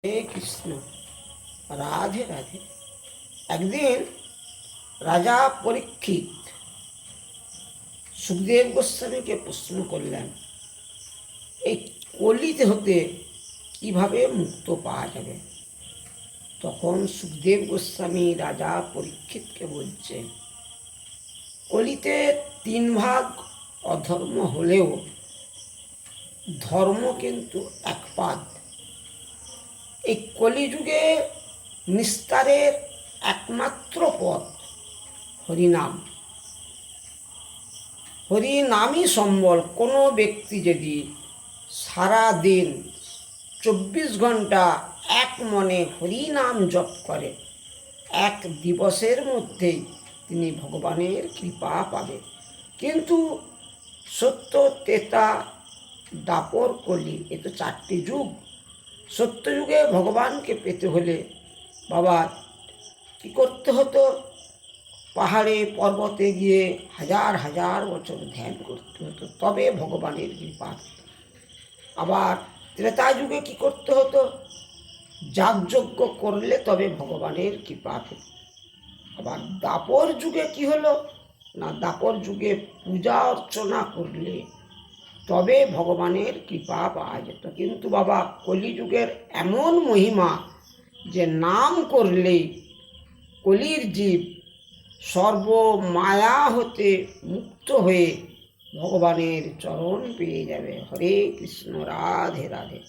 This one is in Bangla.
হে কৃষ্ণ, রাধে রাধে। একদিন রাজা পরীক্ষিত সুখদেব গোস্বামীকে প্রশ্ন করলেন, এই কলিতে হতে কিভাবে মুক্ত পাওয়া যাবে? তখন সুখদেব গোস্বামী রাজা পরীক্ষিতকে বলছেন, কলিতে 3 ভাগ অধর্ম হলেও ধর্ম কিন্তু একপাদ। এই কলিযুগে নিস্তারের একমাত্র পথ হরিনাম। হরিনামই সম্বল। কোনো ব্যক্তি যদি সারা দিন 24 ঘন্টা এক মনে হরিনাম জপ করে, এক দিবসের মধ্যেই তিনি ভগবানের কৃপা পাবে। কিন্তু সত্য, ত্রেতা, দাপর, কলি, এ তো 4টি যুগ। সত্যযুগে ভগবানকে পেতে হলে বাবা কি করতে হতো? পাহাড়ে পর্বতে গিয়ে হাজার হাজার বছর ধ্যান করতে হতো, তবে ভগবানের কৃপা। আবার ত্রেতা যুগে কি করতে হতো? যাগযজ্ঞ করলে তবে ভগবানের কৃপা পেত। আবার দাপর যুগে কি হলো না, দাপর যুগে পূজা অর্চনা করলে তবে ভগবানের কৃপা পাওয়া যেত। কিন্তু বাবা কলিযুগের এমন মহিমা যে নাম করলেই কলির জীব সর্বমায়া হতে মুক্ত হয়ে ভগবানের চরণ পেয়ে যাবে। হরে কৃষ্ণ, রাধে রাধে।